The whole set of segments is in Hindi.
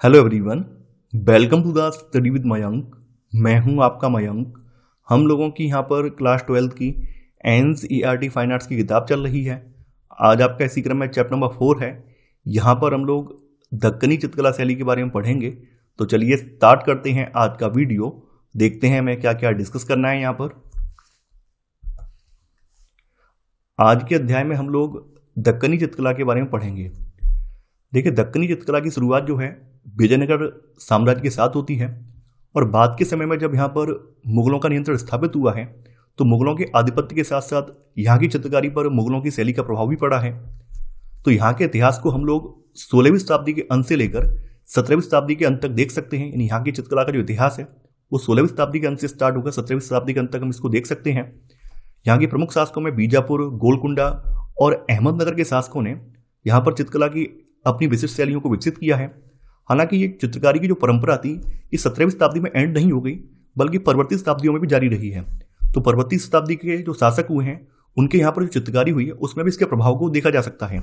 Hello everyone, welcome to the study with Mayank. मैं हूं आपका मयंक। हम लोगों की यहां पर क्लास 12 की एनसीईआरटी फाइन आर्ट्स की किताब चल रही है। आज आपका इसी क्रम में चैप्टर नंबर 4 है। यहां पर हम लोग दक्कनी चित्रकला शैली के बारे में पढ़ेंगे। तो चलिए स्टार्ट करते हैं आज का वीडियो। देखते हैं हमें क्या क्या डिस्कस करना है यहाँ पर। आज के अध्याय में हम लोग दक्कनी चित्रकला के बारे में पढ़ेंगे। देखिए, दक्कनी चित्रकला की शुरुआत जो है विजयनगर साम्राज्य के साथ होती है और बाद के समय में जब यहाँ पर मुगलों का नियंत्रण स्थापित हुआ है तो मुगलों के आधिपत्य के साथ साथ यहाँ की चित्रकारी पर मुगलों की शैली का प्रभाव भी पड़ा है। तो यहाँ के इतिहास को हम लोग 16वीं शताब्दी के अंत से लेकर 17वीं शताब्दी के अंत तक देख सकते हैं। यानी यहाँ की चित्रकला का जो इतिहास है वो 16वीं शताब्दी के अंत से स्टार्ट होकर 17वीं शताब्दी के अंत तक हम इसको देख सकते हैं। यहाँ के प्रमुख शासकों में बीजापुर, गोलकुंडा और अहमदनगर के शासकों ने यहाँ पर चित्रकला की अपनी विशिष्ट शैलियों को विकसित किया है। हालांकि ये चित्रकारी की जो परंपरा थी ये 17वीं शताब्दी में एंड नहीं हो गई, बल्कि परवर्ती शताब्दियों में भी जारी रही है। तो परवर्ती शताब्दी के जो शासक हुए हैं उनके यहाँ पर जो चित्रकारी हुई है उसमें भी इसके प्रभाव को देखा जा सकता है।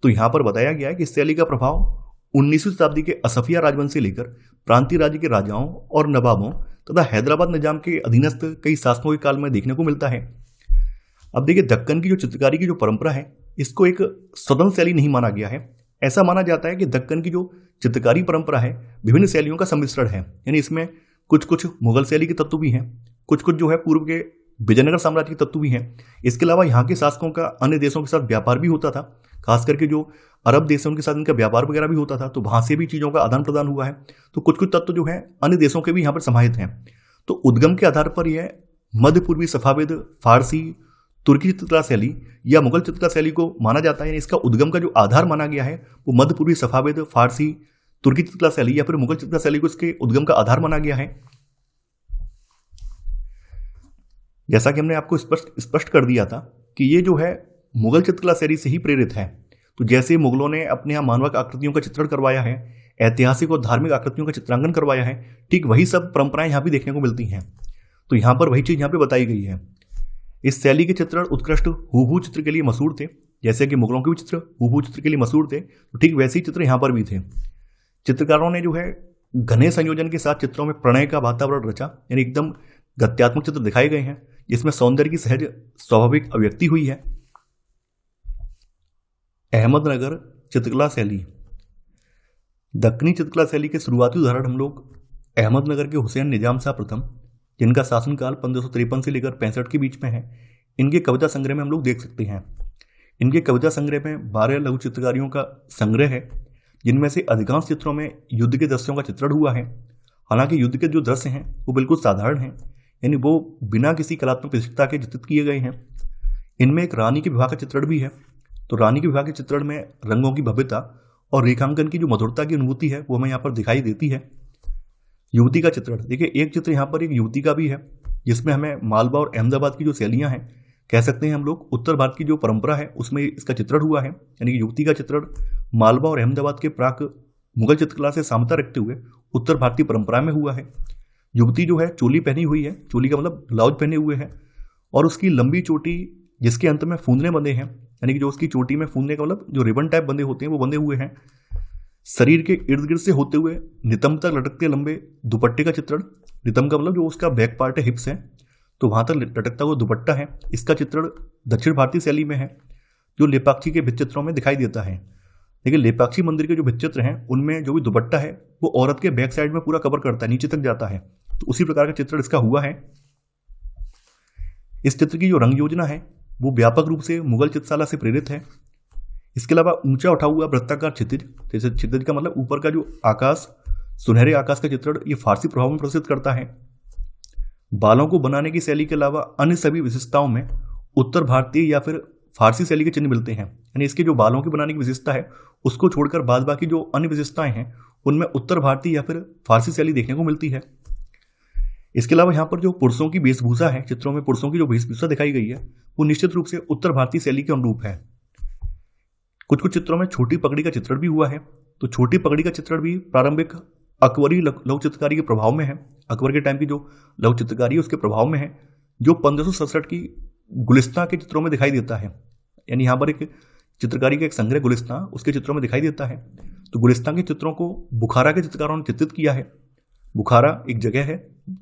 तो यहाँ पर बताया गया है कि इस शैली का प्रभाव 19वीं शताब्दी के असफिया राजवंश से लेकर प्रांतीय राज्य के राजाओं और नवाबों तथा हैदराबाद निजाम के अधीनस्थ कई शासकों के काल में देखने को मिलता है। अब देखिए, दक्कन की जो चित्रकारी की जो परंपरा है इसको एक स्वतंत्र शैली नहीं माना गया है। ऐसा माना जाता है कि दक्कन की जो चित्रकारी परंपरा है विभिन्न शैलियों का सम्मिश्रण है। यानी इसमें कुछ कुछ मुगल शैली के तत्व भी हैं, कुछ कुछ जो है पूर्व के विजयनगर साम्राज्य के तत्व भी हैं। इसके अलावा यहाँ के शासकों का अन्य देशों के साथ व्यापार भी होता था, खास करके जो अरब देश है उनके साथ इनका व्यापार वगैरह भी होता था। तो वहाँ से भी चीज़ों का आदान प्रदान हुआ है। तो कुछ कुछ तत्व जो है अन्य देशों के भी यहाँ पर समाहित हैं। तो उद्गम के आधार पर यह मध्य पूर्वी सफाविद, फारसी, तुर्की चित्रकला शैली या मुगल चित्रकला शैली को माना जाता है। यानी इसका उद्गम का जो आधार माना गया है वो मध्य पूर्वी सफाविद, फारसी, तुर्की चित्रकला शैली या फिर मुगल चित्रकला शैली को इसके उद्गम का आधार माना गया है। जैसा कि हमने आपको स्पष्ट कर दिया था कि ये जो है मुगल चित्रकला शैली से ही प्रेरित है। तो जैसे मुगलों ने अपने यहाँ मानवक आकृतियों का चित्रण करवाया है, ऐतिहासिक और धार्मिक आकृतियों का चित्रांकन करवाया है, ठीक वही सब परंपराएं यहाँ भी देखने को मिलती हैं। तो यहाँ पर वही चीज़ यहाँ पे बताई गई है। इस शैली के चित्रण उत्कृष्ट हूबहू चित्र के लिए मशहूर थे। जैसे कि मुगलों के भी चित्र हूबहू चित्र के लिए मशहूर थे, तो ठीक वैसे ही चित्र यहाँ पर भी थे। चित्रकारों ने जो है घने संयोजन के साथ चित्रों में प्रणय का वातावरण रचा। यानी एकदम गत्यात्मक चित्र दिखाए गए हैं जिसमें सौंदर्य की सहज स्वाभाविक अभिव्यक्ति हुई है। अहमदनगर चित्रकला शैली। दक्कनी चित्रकला शैली के शुरुआती उदाहरण हम लोग अहमदनगर के हुसैन निजाम शाह प्रथम, जिनका शासनकाल 1553 से लेकर 65 के बीच में है, इनके कविता संग्रह में हम लोग देख सकते हैं। इनके कविता संग्रह में 12 लघु चित्रकारियों का संग्रह है, जिनमें से अधिकांश चित्रों में युद्ध के दृश्यों का चित्रण हुआ है। हालांकि युद्ध के जो दृश्य हैं वो बिल्कुल साधारण हैं, यानी वो बिना किसी कलात्मक विशिष्टता के चित्रित किए गए हैं। इनमें एक रानी के विवाह का चित्रण भी है। तो रानी के विवाह के चित्रण में रंगों की भव्यता और रेखांकन की जो मधुरता की अनुभूति है वो हमें यहाँ पर दिखाई देती है। युवती का चित्रण, देखिए एक चित्र यहाँ पर एक युवती का भी है जिसमें हमें मालवा और अहमदाबाद की जो शैलियाँ हैं, कह सकते हैं हम लोग उत्तर भारत की जो परंपरा है उसमें इसका चित्रण हुआ है। यानी कि युवती का चित्रण मालवा और अहमदाबाद के प्राक मुगल चित्रकला से सामता रखते हुए उत्तर भारतीय परंपरा में हुआ है। युवती जो है चोली पहनी हुई है, चोली का मतलब ब्लाउज पहने हुए है, और उसकी लंबी चोटी जिसके अंत में फूंदने बंधे हैं। यानी कि जो उसकी चोटी में फूंदने का मतलब जो रिबन टाइप बंधे होते हैं वो बंधे हुए हैं। शरीर के इर्द गिर्द से होते हुए नितंब तक लटकते लंबे दुपट्टे का चित्रण। नितंब का मतलब जो उसका बैक पार्ट है, हिप्स है, तो वहाँ तक लटकता हुआ दुपट्टा है। इसका चित्रण दक्षिण भारतीय शैली में है जो लेपाक्षी के भित्ति चित्रों में दिखाई देता है। लेकिन लेपाक्षी मंदिर के जो भित्ति चित्र हैं उनमें जो भी दुपट्टा है वो औरत के बैक साइड में पूरा कवर करता है, नीचे तक जाता है। तो उसी प्रकार का चित्रण इसका हुआ है। इस चित्र की जो रंग योजना है वो व्यापक रूप से मुगल चित्रशाला से प्रेरित है। इसके अलावा ऊंचा उठा हुआ वृत्ताकार क्षितिज, जैसे क्षितिज का मतलब ऊपर का जो आकाश, सुनहरे आकाश का चित्रण, ये फारसी प्रभाव में प्रदर्शित करता है। बालों को बनाने की शैली के अलावा अन्य सभी विशेषताओं में उत्तर भारतीय या फिर फारसी शैली के चिन्ह मिलते हैं। यानी इसके जो बालों की बनाने की विशेषता है उसको छोड़कर बाद बाकी जो अन्य विशेषताएं हैं उनमें उत्तर भारतीय या फिर फारसी शैली देखने को मिलती है। इसके अलावा यहाँ पर जो पुरुषों की वेशभूषा है, चित्रों में पुरुषों की जो वेशभूषा दिखाई गई है वो निश्चित रूप से उत्तर भारतीय शैली के अनुरूप है। कुछ कुछ चित्रों में छोटी पगड़ी का चित्रण भी हुआ है। तो छोटी पगड़ी का चित्रण भी प्रारंभिक अकबरी लघु चित्रकारी के प्रभाव में है। अकबर के टाइम की जो लघु चित्रकारी है उसके प्रभाव में है, जो 1567 की गुलिस्तां के चित्रों में दिखाई देता है। यानी यहाँ पर एक चित्रकारी का एक संग्रह गुलिस्तां उसके चित्रों में दिखाई देता है। तो गुलिस्तां के चित्रों को बुखारा के चित्रकारों ने चित्रित किया है। बुखारा एक जगह है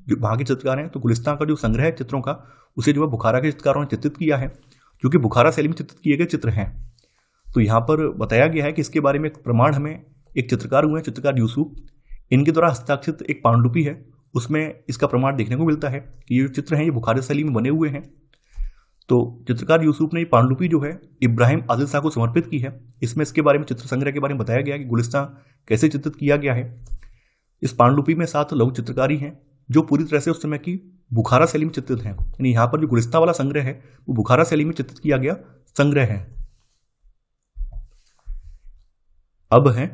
जो वहाँ के चित्रकार हैं, तो गुलिस्तां का जो संग्रह है चित्रों का उसे जो है बुखारा के चित्रकारों ने चित्रित किया है, जो कि बुखारा शैली में चित्रित किए गए चित्र हैं। तो यहाँ पर बताया गया है कि इसके बारे में एक प्रमाण हमें एक चित्रकार हुए हैं, चित्रकार यूसुफ, इनके द्वारा हस्ताक्षरित एक पांडुलिपि है, उसमें इसका प्रमाण देखने को मिलता है कि ये जो चित्र हैं ये बुखारा शैली में बने हुए हैं। तो चित्रकार यूसुफ ने ये पांडुलिपि जो है इब्राहिम आदिल शाह को समर्पित की है। इसमें इसके बारे में चित्र संग्रह के बारे में बताया गया कि गुलिस्तां कैसे चित्रित किया गया है। इस पांडुलिपि में 7 लघु चित्रकारी हैं जो पूरी तरह से उस समय की बुखारा शैली में चित्रित हैं। यानी यहाँ पर जो गुलिस्तां वाला संग्रह है वो बुखारा शैली में चित्रित किया गया संग्रह है। अब है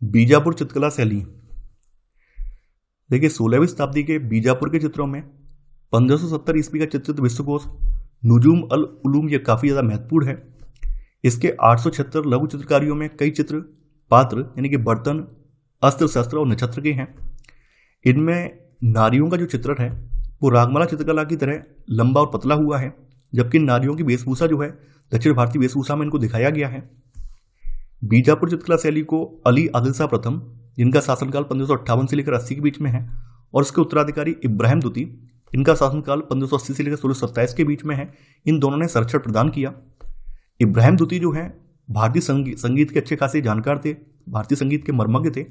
बीजापुर चित्रकला शैली। देखिए 16वीं शताब्दी के बीजापुर के चित्रों में 1570 ईस्वी का चित्रित विश्वकोश नुजूम अल उलूम ये काफ़ी ज़्यादा महत्वपूर्ण है। इसके 876 लघु चित्रकारियों में कई चित्र पात्र यानी कि बर्तन, अस्त्र शस्त्र और नक्षत्र के हैं। इनमें नारियों का जो चित्रण है वो रागमाला चित्रकला की तरह लंबा और पतला हुआ है, जबकि नारियों की वेशभूषा जो है दक्षिण भारतीय वेशभूषा में इनको दिखाया गया है। बीजापुर चित्रकला शैली को अली आदिल शाह प्रथम, जिनका शासनकाल 1558 से लेकर 80 के बीच में है, और उसके उत्तराधिकारी इब्राहिम द्वितीय, इनका शासनकाल 1580 से लेकर 1627 के बीच में है, इन दोनों ने संरक्षण प्रदान किया। इब्राहिम द्वितीय जो है भारतीय संगीत के अच्छे खासे जानकार थे, भारतीय संगीत के मर्मज्ञ थे,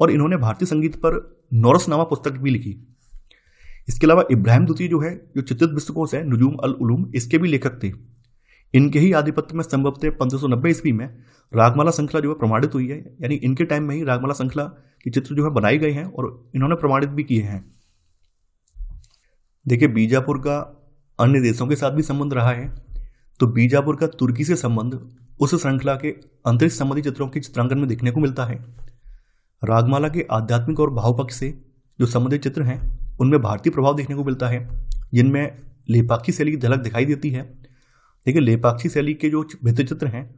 और इन्होंने भारतीय संगीत पर नौरसनामा पुस्तक भी लिखी। इसके अलावा इब्राहिम द्वितीय जो है जो चित्रित विश्वकोश है नुजूम अल उलूम, इसके भी लेखक थे। इनके ही आधिपत्य में संभवतः 1590 ईस्वी में रागमाला श्रृंखला जो है प्रमाणित हुई है। यानी इनके टाइम में ही रागमाला श्रृंखला के चित्र जो है बनाए गए हैं और इन्होंने प्रमाणित भी किए हैं। देखिए बीजापुर का अन्य देशों के साथ भी संबंध रहा है। तो बीजापुर का तुर्की से संबंध उस श्रृंखला के अंतरिक्ष संबंधी चित्रों के चित्रांकन में देखने को मिलता है। रागमाला के आध्यात्मिक और भाव पक्ष से जो संबंधित चित्र हैं उनमें भारतीय प्रभाव देखने को मिलता है, जिनमें लेपाक्षी शैली की झलक दिखाई देती है। देखिए लेपाक्षी शैली के जो भित्ति चित्र हैं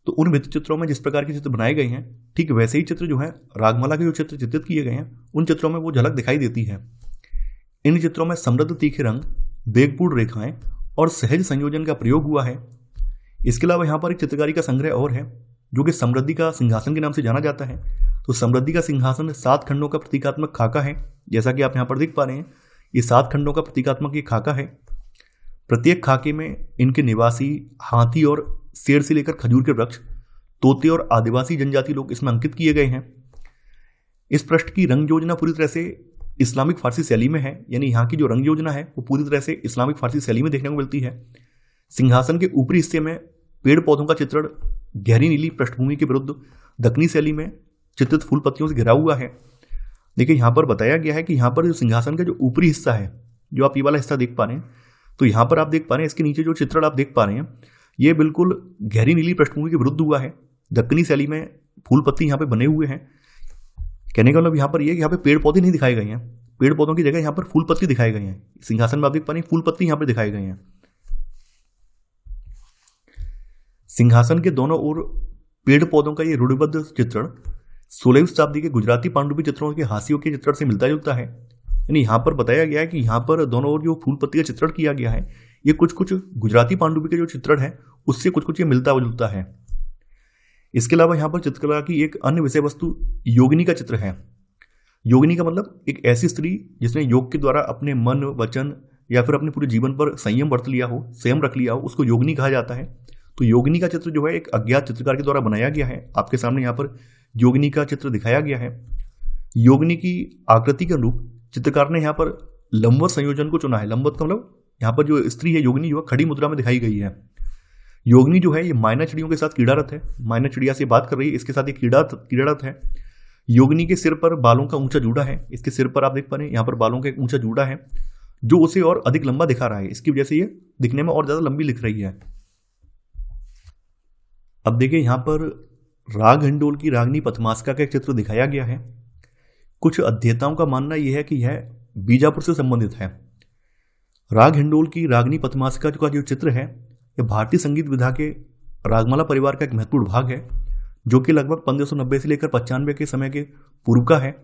तो उन भित्ति चित्रों में जिस प्रकार के चित्र बनाए गए हैं ठीक वैसे ही चित्र जो है रागमाला के जो चित्र चित्रित किए गए हैं उन चित्रों में वो झलक दिखाई देती है। इन चित्रों में समृद्ध तीखे रंग, वेगपूर्ण रेखाएं और सहज संयोजन का प्रयोग हुआ है। इसके अलावा यहाँ पर एक चित्रकारी का संग्रह और है जो कि समृद्धि का सिंहासन के नाम से जाना जाता है। तो समृद्धि का सिंहासन 7 खंडों का प्रतीकात्मक खाका है, जैसा कि आप यहाँ पर देख पा रहे हैं। ये 7 खंडों का प्रतीकात्मक ये खाका है। प्रत्येक खाके में इनके निवासी हाथी और शेर से लेकर खजूर के वृक्ष, तोते और आदिवासी जनजाति लोग इसमें अंकित किए गए हैं। इस पृष्ठ की रंग योजना पूरी तरह से इस्लामिक फारसी शैली में है। यानी यहाँ की जो रंग योजना है वो पूरी तरह से इस्लामिक फारसी शैली में देखने को मिलती है। सिंहासन के ऊपरी हिस्से में पेड़ पौधों का चित्रण गहरी नीली पृष्ठभूमि के विरुद्ध दक्षिणी शैली में चित्रित फूल पत्तियों से घिरा हुआ है। देखिए यहाँ पर बताया गया है कि यहाँ पर जो सिंहासन का जो ऊपरी हिस्सा है, जो आप ये वाला हिस्सा देख पा रहे हैं, तो यहाँ पर आप देख पा रहे हैं इसके नीचे जो चित्रण आप देख पा रहे हैं ये बिल्कुल गहरी नीली पृष्ठभूमि के विरुद्ध हुआ है। दक्षिणी शैली में फूल पत्ती यहाँ पे बने हुए हैं। कहने का मतलब यहाँ पर ये कि यहाँ पे पेड़ पौधे नहीं दिखाए गए हैं, पेड़ पौधों की जगह यहाँ पर फूल पत्ती दिखाए गए हैं। सिंहासन में आप देख पा रहे हैं फूल पत्ती यहाँ पर दिखाए गए हैं। सिंहासन के दोनों ओर पेड़ पौधों का ये रूढ़िबद्ध चित्रण 16वीं शताब्दी के गुजराती पांडुलिपि चित्रों के हाशियों के चित्रण से मिलता जुलता है। यानी यहाँ पर बताया गया है कि यहाँ पर दोनों ओर जो फूल पत्ती का चित्रण किया गया है ये कुछ कुछ गुजराती पांडुलिपि के जो चित्रण है उससे कुछ कुछ ये मिलता जुलता है। इसके अलावा यहाँ पर चित्रकला की एक अन्य विषय वस्तु योगिनी का चित्र है। योगिनी का मतलब एक ऐसी स्त्री जिसने योग के द्वारा अपने मन, वचन या फिर अपने पूरे जीवन पर संयम बरत लिया हो, संयम रख लिया हो, उसको योगिनी कहा जाता है। तो योगिनी का चित्र जो है एक अज्ञात चित्रकार के द्वारा बनाया गया है। आपके सामने यहाँ पर योगिनी का चित्र दिखाया गया है। योगिनी की आकृति के अनुरूप चित्रकार ने यहाँ पर लंबवत संयोजन को चुना है। लंबवत का मतलब यहाँ पर जो स्त्री है योगिनी जो खड़ी मुद्रा में दिखाई गई है। योगिनी जो है ये मैना चिड़ियों के साथ कीड़ारत है। मैना चिड़िया से बात कर रही है, इसके साथ ये कीड़ारत है। योगिनी के सिर पर बालों का ऊंचा जूड़ा है। इसके सिर पर आप देख पा रहे हैं यहाँ पर बालों का एक ऊंचा जूड़ा है जो उसे और अधिक लंबा दिखा रहा है। इसकी वजह से ये दिखने में और ज्यादा लंबी लिख रही है। अब देखिए यहाँ पर राग हिंडोल की रागनी पथमास्का का एक चित्र दिखाया गया है। कुछ अध्येताओं का मानना यह है कि यह बीजापुर से संबंधित है। राग हिंडोल की रागनी पथमास्का का जो चित्र है यह भारतीय संगीत विधा के रागमाला परिवार का एक महत्वपूर्ण भाग है जो कि लगभग 1590 से लेकर 95 के समय के पूर्व का है।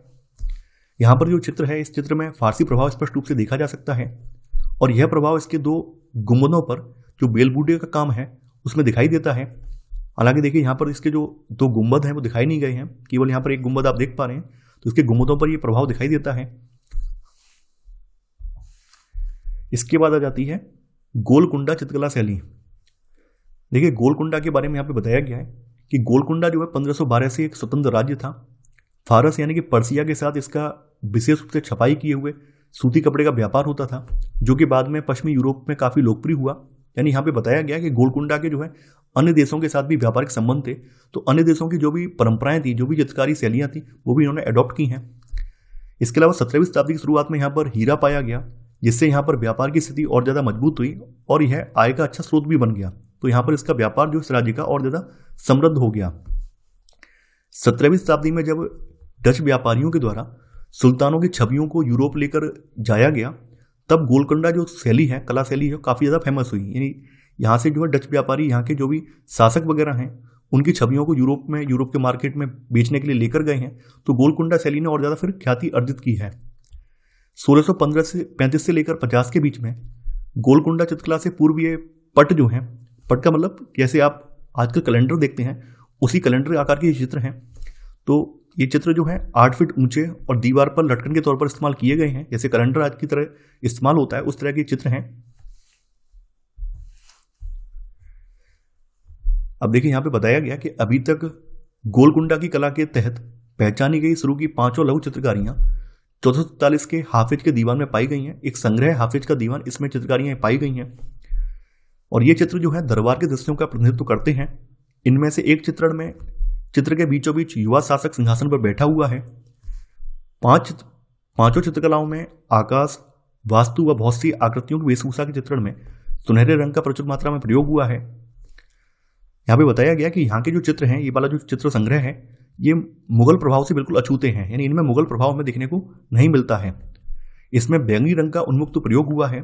यहाँ पर जो चित्र है इस चित्र में फारसी प्रभाव स्पष्ट रूप से देखा जा सकता है और यह प्रभाव इसके 2 गुंबदों पर जो बेलबूटे का काम है उसमें दिखाई देता है। हालांकि देखिए यहाँ पर इसके जो 2 गुंबद हैं वो दिखाई नहीं गए हैं, केवल यहाँ पर एक गुंबद आप देख पा रहे हैं, तो इसके गुंबदों पर ये प्रभाव दिखाई देता है। इसके बाद आ जाती है गोलकुंडा चित्रकला शैली। देखिए गोलकुंडा के बारे में यहाँ पे बताया गया है कि गोलकुंडा जो है 1512 से एक स्वतंत्र राज्य था। फारस यानी कि पर्सिया के साथ इसका विशेष रूप से छपाई किए हुए सूती कपड़े का व्यापार होता था, जो कि बाद में पश्चिमी यूरोप में काफ़ी लोकप्रिय हुआ। यानी यहाँ पे बताया गया कि गोलकुंडा के जो है अन्य देशों के साथ भी व्यापारिक संबंध थे, तो अन्य देशों की जो भी परंपराएं थी, जो भी चित्रकारी शैलियाँ थी, वो भी इन्होंने अडॉप्ट की हैं। इसके अलावा 17वीं शताब्दी की शुरुआत में यहाँ पर हीरा पाया गया, जिससे यहाँ पर व्यापार की स्थिति और ज़्यादा मजबूत हुई और यह आय का अच्छा स्रोत भी बन गया। तो यहाँ पर इसका व्यापार जो इस राज्य का और ज़्यादा समृद्ध हो गया। 17वीं शताब्दी में जब डच व्यापारियों के द्वारा सुल्तानों की छवियों को यूरोप लेकर जाया गया, तब गोलकुंडा जो शैली है, कला शैली है, काफ़ी ज़्यादा फेमस हुई। यानी यहाँ से जो है डच व्यापारी, यहाँ के जो भी शासक वगैरह हैं, उनकी छवियों को यूरोप के मार्केट में बेचने के लिए लेकर गए हैं। तो गोलकुंडा शैली ने और ज़्यादा फिर ख्याति अर्जित की है। 1615 से 35 से लेकर 50 के बीच में गोलकुंडा चित्रकला से पूर्व ये पट जो है, पट का मतलब जैसे आप आजकल कैलेंडर देखते हैं, उसी कैलेंडर आकार के चित्र हैं। तो ये चित्र जो है 8 फीट ऊंचे और दीवार पर लटकन के तौर पर इस्तेमाल किए गए हैं। जैसे कैलेंडर आज की तरह इस्तेमाल होता है, उस तरह के चित्र हैं। अब देखिए यहाँ पे बताया गया कि अभी तक गोलकुंडा की कला के तहत पहचानी गई शुरू की 5 लघु चित्रकारियां 1443 के हाफिज के दीवान में पाई गई हैं। एक संग्रह हाफिज का दीवान, इसमें चित्रकारियां पाई गई हैं और ये चित्र जो है दरबार के दृश्यों का प्रतिनिधित्व करते हैं। इनमें से एक चित्रण में चित्र के बीचों बीच युवा शासक सिंहासन पर बैठा हुआ है। पांचों चित्रकलाओं में आकाश, वास्तु व बहुत सी आकृतियों की वेशभूषा के चित्रण में सुनहरे रंग का प्रचुर मात्रा में प्रयोग हुआ है। यहाँ पे बताया गया कि यहाँ के जो चित्र हैं, ये वाला जो चित्र संग्रह है, ये मुगल प्रभाव से बिल्कुल अछूते हैं। यानी इनमें मुगल प्रभाव हमें देखने को नहीं मिलता है। इसमें बैंगनी रंग का उन्मुक्त प्रयोग हुआ है।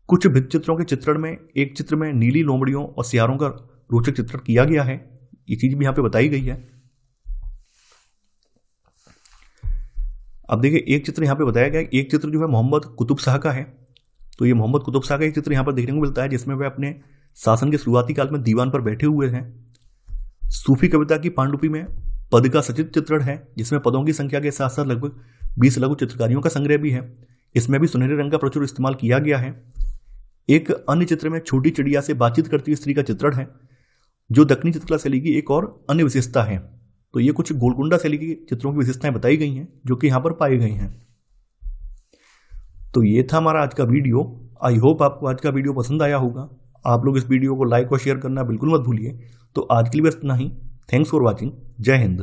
कुछ भित्ति चित्रों के चित्रण में एक चित्र में नीली लोमड़ियों और सियारों का रोचक चित्रण किया गया है। ये चीज भी यहाँ पे बताई गई है। अब देखिए एक चित्र यहाँ पे बताया गया, एक चित्र जो है मोहम्मद कुतुब शाह का है। तो ये मोहम्मद कुतुब शाह का एक चित्र यहाँ पर देखने को मिलता है, जिसमें वह अपने शासन के शुरुआती काल में दीवान पर बैठे हुए हैं। सूफी कविता की पांडुपी में पद का सचित्र चित्रण है, जिसमें पदों की संख्या के साथ साथ लगभग 20 लघु चित्रकारियों का संग्रह भी है। इसमें भी सुनहरे रंग का प्रचुर इस्तेमाल किया गया है। एक अन्य चित्र में छोटी चिड़िया से बातचीत करती हुई स्त्री का चित्रण है, जो दक्षिणी चित्रकला शैली की एक और अन्य विशेषता है। तो ये कुछ गोलकुंडा शैली की चित्रों की विशेषताएं बताई गई हैं, जो कि यहाँ पर पाई गई हैं। तो ये था हमारा आज का वीडियो। आई होप आपको आज का वीडियो पसंद आया होगा। आप लोग इस वीडियो को लाइक और शेयर करना बिल्कुल मत भूलिए। तो आज के लिए बस इतना ही। Thanks for watching. जय हिंद।